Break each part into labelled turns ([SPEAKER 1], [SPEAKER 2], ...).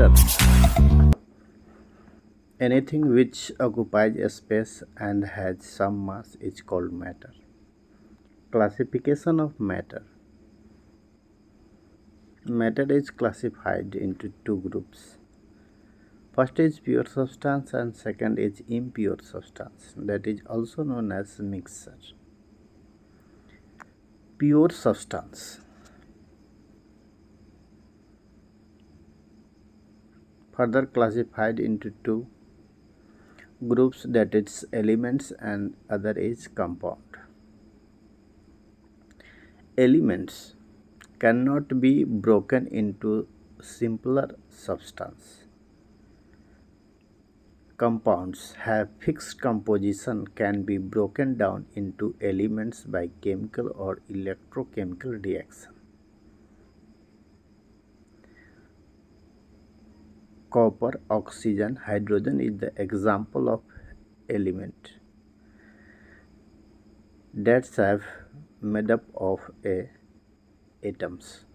[SPEAKER 1] Matter. Anything which occupies a space and has some mass is called matter. Classification of matter. Matter is classified into two groups. First is pure substance and second is impure substance, that is also known as mixture. Pure substance. Further classified into two groups, that is elements and other is compound. Elements cannot be broken into simpler substance. Compounds have fixed composition, can be broken down into elements by chemical or electrochemical reaction. Copper, oxygen, hydrogen is the example of element that have made up of atoms.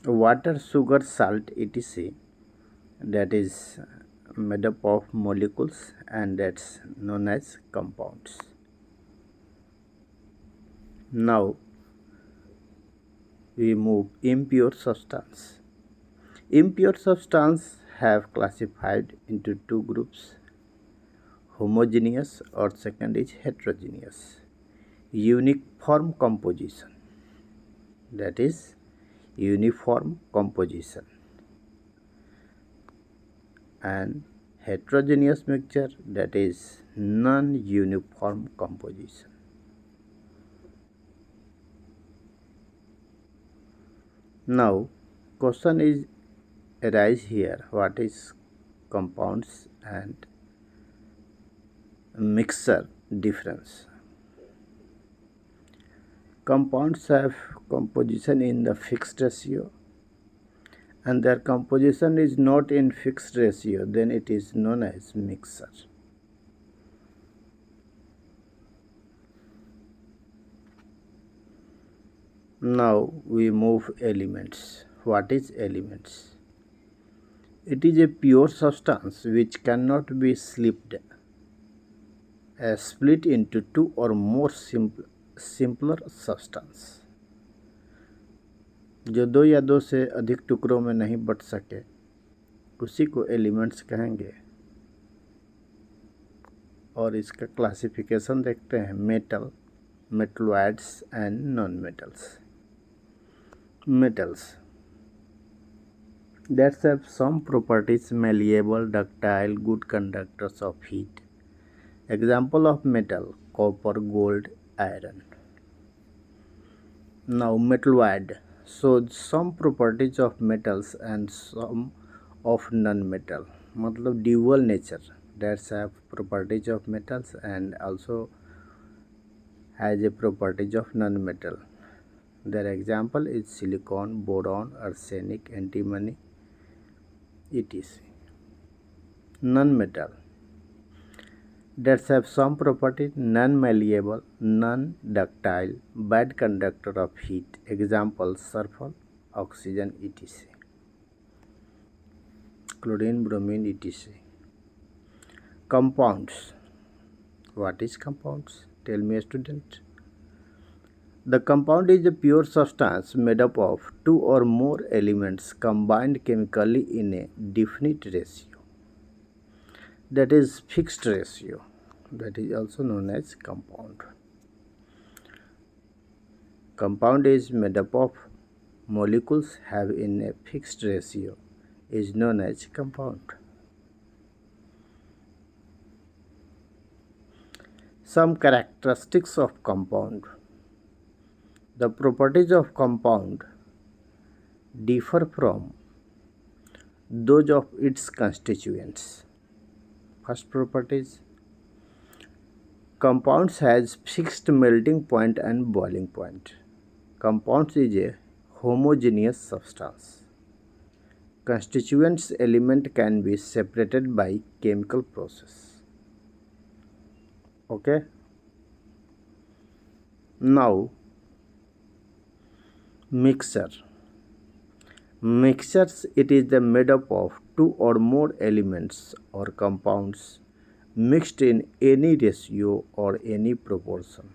[SPEAKER 1] Water, sugar, salt, etc. that is made up of molecules and that's known as compounds. Now we move impure substance. Impure substance have classified into two groups, homogeneous or second is heterogeneous. Uniform composition, that is uniform composition, and heterogeneous mixture, that is non-uniform composition. Now question is arise here, what is compounds and mixture difference? Compounds have composition in the fixed ratio and their composition is not in fixed ratio, then it is known as mixture. Now we move elements. What is elements? It is a pure substance which cannot be split into two or more simpler substance. जो दो या दो से अधिक टुकड़ों में नहीं but सके उसी को एलिमेंट्स कहेंगे। और इसका क्लासिफिकेशन देखते हैं, metal, metalloids and non metals. Metals that have some properties malleable, ductile, good conductors of heat. Example of metal: copper, gold, iron. Now metalloid shows some properties of metals and some of non-metal, मतलब dual nature, that have properties of metals and also has a properties of non-metal. Their example is silicon, boron, arsenic, antimony, etc. Non-metal that have some property: non-malleable, non-ductile, bad conductor of heat. Example: sulfur, oxygen, etc. Chlorine, bromine, etc. Compounds. What is compounds? Tell me, student. The compound is a pure substance made up of two or more elements combined chemically in a definite ratio, that is fixed ratio, that is also known as compound. Compound is made up of molecules have in a fixed ratio is known as compound. Some characteristics of compound. The properties of compound differ from those of its constituents. First properties: compounds has fixed melting point and boiling point. Compounds is a homogeneous substance. Constituents element can be separated by chemical process. Okay. Now mixture. Mixtures, it is the made up of two or more elements or compounds mixed in any ratio or any proportion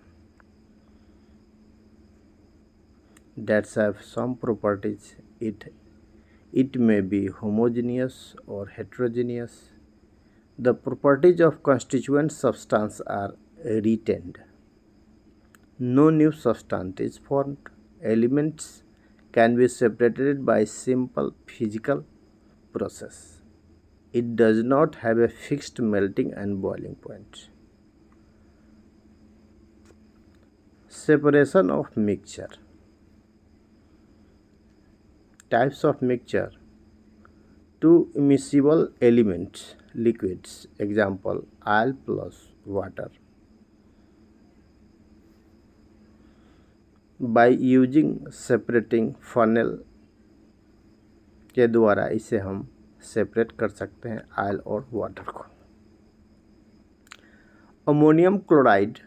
[SPEAKER 1] that have some properties. It may be homogeneous or heterogeneous. The properties of constituent substance are retained. No new substance is formed. Elements can be separated by simple physical process. It does not have a fixed melting and boiling point. Separation of mixture. Types of mixture. Two immiscible elements, liquids, example oil plus water. By using separating funnel के द्वारा इसे हम separate कर सकते हैं oil और water को। Ammonium chloride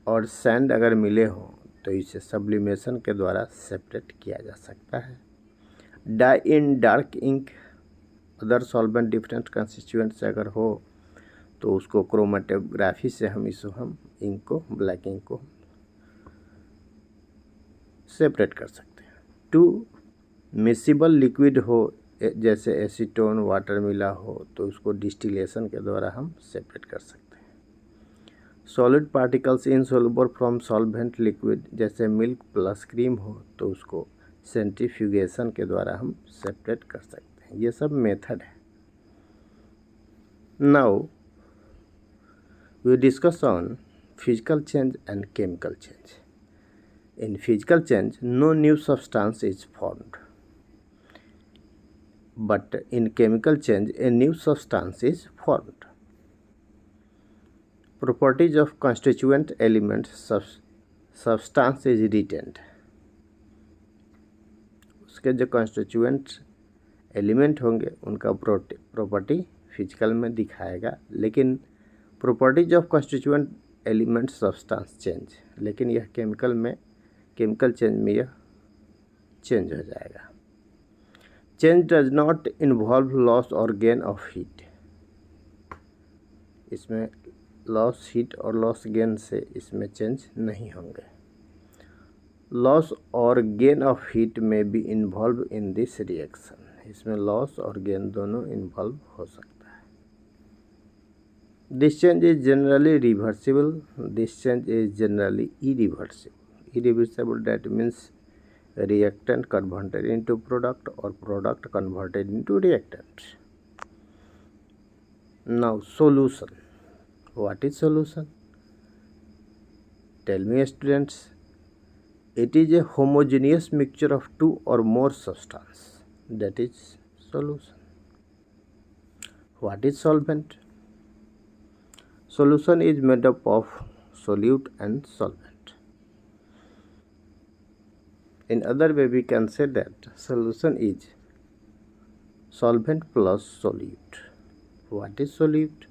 [SPEAKER 1] और सैंड अगर मिले हों तो इसे सब्लिमेशन के द्वारा सेपरेट किया जा सकता है। Dye in dark ink, other solvent different constituents अगर हो तो उसको क्रोमेटोग्राफी से हम इंक को, ब्लैक इंक को सेपरेट कर सकते हैं। टू मिसिबल लिक्विड हो, जैसे एसीटोन वाटर मिला हो तो उसको डिस्टिलेशन के द्वारा हम सेपरेट कर सकते हैं। Solid particles insoluble from solvent liquid, जैसे मिल्क प्लस क्रीम हो तो उसको सेंट्रीफ्यूगेशन के द्वारा हम सेपरेट कर सकते हैं। ये सब मेथड है। Now we discuss on physical change and chemical change. In physical change, no new substance is formed. But in chemical change, a new substance is formed. Properties of constituent elements, substance is retained. उसके जो constituent element होंगे उनका property physical में दिखाएगा, लेकिन properties of constituent elements substance change, लेकिन यह chemical change में यह चेंज हो जाएगा। Change does not involve loss और गेन ऑफ हीट। इसमें लॉस हीट और लॉस गेन से इसमें चेंज नहीं होंगे। लॉस और गेन ऑफ हीट में be involve in this reaction. इसमें लॉस और गेन दोनों इन्वॉल्व हो सकता है। This change is generally reversible, this change is generally irreversible. Irreversible, that means reactant converted into product or product converted into reactant. Now solution. What is solution? Tell me, students. It is a homogeneous mixture of two or more substance. That is solution. What is solvent? Solution is made up of solute and solvent. In other way, we can say that solution is solvent plus solute. What is solute?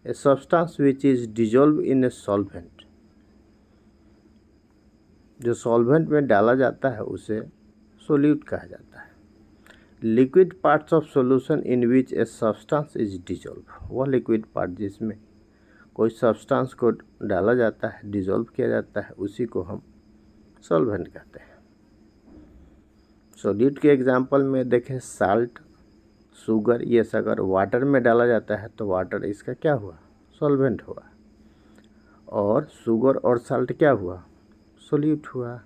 [SPEAKER 1] A substance which is dissolved in a solvent. जो solvent में डाला जाता है उसे solute कहा जाता है। Liquid parts of solution in which a substance is dissolve, वह लिक्विड पार्ट जिसमें कोई सब्सटेंस को डाला जाता है, डिजॉल्व किया जाता है, उसी को हम सॉल्वेंट कहते हैं। सोल्यूट के एग्जांपल में देखें, साल्ट, शुगर, ये अगर वाटर में डाला जाता है तो वाटर इसका क्या हुआ, सॉल्वेंट हुआ, और शुगर और साल्ट क्या हुआ, सोल्यूट हुआ।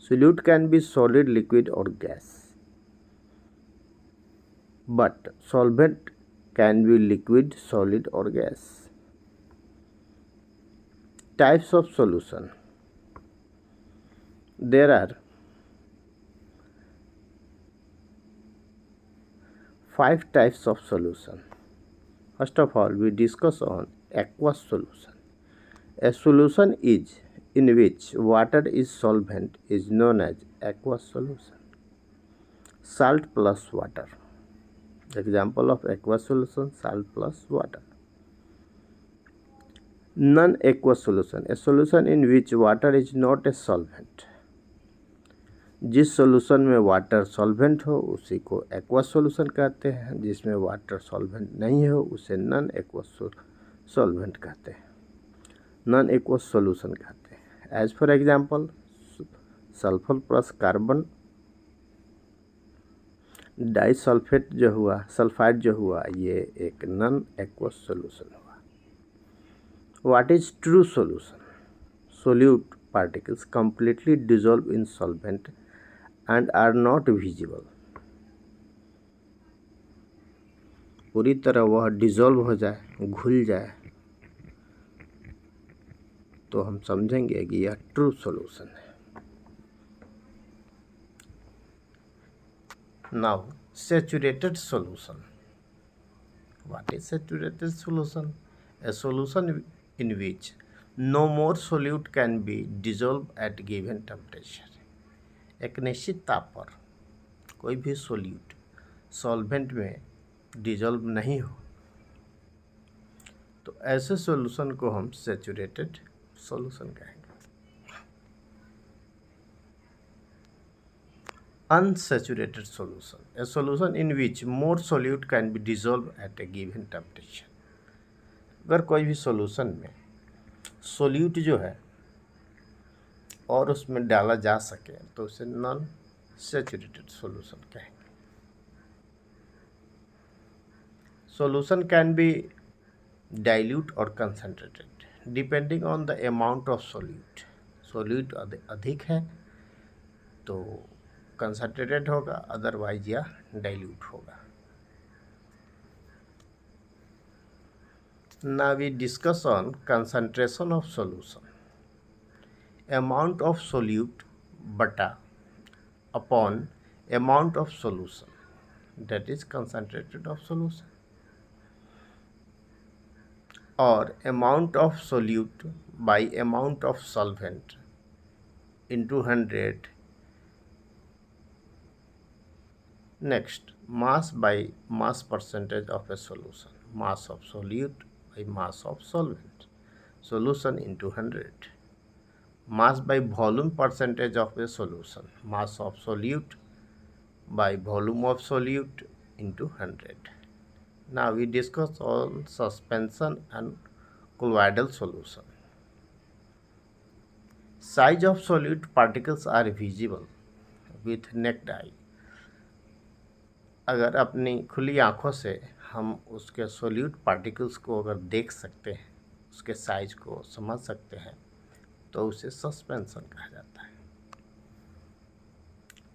[SPEAKER 1] Solute can be solid, liquid और gas, but solvent can be liquid, solid और gas. Types of solution, there are 5 types of solution. First of all, we discuss on aqueous solution. A solution is in which water is solvent is known as aqueous solution. Salt plus water. Example of aqueous solution, salt plus water. Non-aqueous solution, a solution in which water is not a solvent. जिस solution में water solvent हो उसी को aqueous solution कहते हैं, जिसमें water solvent नहीं हो उसे नॉन एक्वस सॉल्वेंट कहते हैं, नॉन एक्वस सॉल्यूशन कहते हैं। As for example sulphur plus carbon disulphate जो हुआ, सल्फाइड जो हुआ, ये एक नॉन एक्वस सॉल्यूशन हुआ। What is true solution? Solute particles completely dissolve in solvent and are not visible। पूरी तरह वह डिजोल्व हो जाए, घुल जाए, तो हम समझेंगे कि यह ट्रू सॉल्यूशन है। Now saturated solution. What is saturated solution? A solution in which no more solute can be dissolved at given temperature। एक निश्चित ताप पर कोई भी सोल्यूट सॉल्वेंट में डिजोल्व नहीं हो, तो ऐसे सॉल्यूशन को हम सैचुरेटेड सॉल्यूशन कहेंगे। Unsaturated solution, a solution in which more solute can be dissolved at a given temperature। अगर कोई भी सॉल्यूशन में सोल्यूट जो है और उसमें डाला जा सके तो उसे नॉन सैचुरेटेड सॉल्यूशन कहेंगे। सॉल्यूशन कैन बी डाइल्यूट और concentrated depending on the amount of solute. Solute अधिक है तो कंसंट्रेटेड होगा, अदरवाइज या डाइल्यूट होगा। Now we discuss on concentration of solution। Amount of solute bata upon amount of solution, that is concentrated of solution, or amount of solute by amount of solvent into 100। Next, mass by mass percentage of a solution, mass of solute by mass of solvent, solution into 100। Mass by volume percentage of a solution, mass of solute by volume of solute into 100। Now we discuss on suspension and colloidal solution। Size of solute particles are visible with naked eye। अगर अपनी खुली आँखों से हम उसके solute particles को अगर देख सकते हैं, उसके साइज को समझ सकते हैं, तो उसे सस्पेंशन कहा जाता है।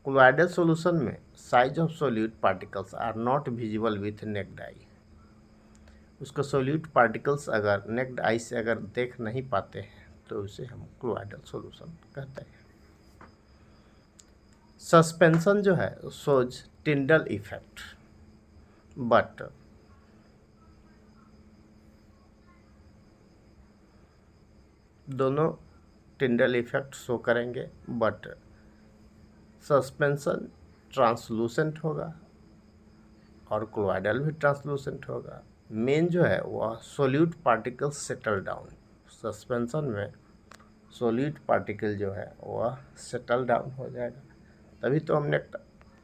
[SPEAKER 1] कोलॉइडल सॉल्यूशन में size of solute particles are not visible with naked eye. उसको सोल्यूट पार्टिकल्स अगर नेक्ड आई से अगर देख नहीं पाते हैं तो उसे हम कोलॉइडल सॉल्यूशन कहते हैं। सस्पेंशन जो है शोज टिंडल इफेक्ट, बट दोनों टिंडल इफेक्ट शो करेंगे, बट सस्पेंशन ट्रांसलूसेंट होगा और कोलॉइडल भी ट्रांसलूसेंट होगा। मेन जो है वह solute particles settle down. Suspension में सोल्यूट पार्टिकल जो है वह सेटल डाउन हो जाएगा, तभी तो हमने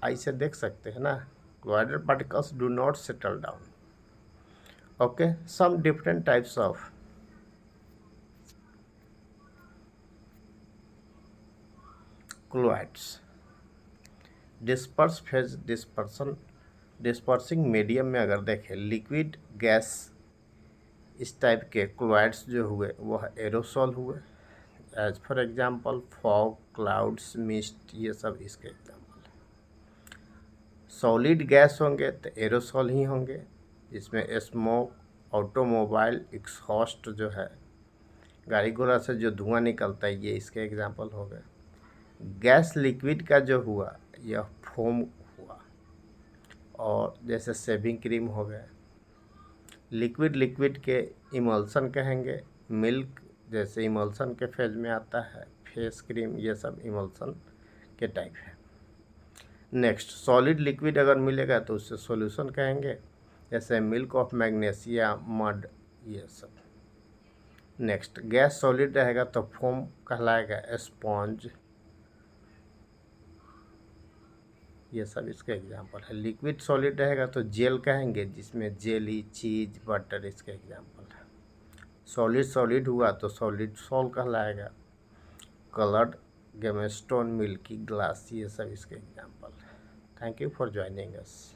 [SPEAKER 1] आई से देख सकते हैं ना। Colloidal particles do not settle down. Okay, some different types of chlorides. Disperse phase dispersing medium में अगर देखें, लिक्विड गैस इस टाइप के क्लोराइड्स जो हुए वह एरोसॉल हुए। As for example fog, clouds, mist, ये सब इसके एग्जांपल है। सॉलिड गैस होंगे तो एरोसॉल ही होंगे, जिसमें स्मोक, ऑटोमोबाइल एग्जॉस्ट जो है, गाड़ी घोड़ा से जो धुआं निकलता है, ये इसके एग्जांपल हो गए। गैस लिक्विड का जो हुआ यह फोम हुआ, और जैसे शेविंग क्रीम हो गए। लिक्विड के इमल्सन कहेंगे। मिल्क जैसे इमल्सन के फेज में आता है। फेस क्रीम, ये सब इमल्सन के टाइप है। नेक्स्ट, सॉलिड लिक्विड अगर मिलेगा तो उससे सॉल्यूशन कहेंगे, जैसे मिल्क ऑफ मैग्नीशिया, मड, ये सब। नेक्स्ट, गैस सॉलिड रहेगा तो फोम कहलाएगा। स्पॉन्ज, ये सब इसके एग्जाम्पल है। लिक्विड सॉलिड रहेगा तो जेल कहेंगे, जिसमें जेली, चीज, बटर इसके एग्जाम्पल है। सॉलिड सॉलिड हुआ तो सॉलिड सॉल कहलाएगा। कलर्ड, गेमस्टोन, मिल्की, ग्लास, ये सब इसके एग्जाम्पल है। Thank you for joining us.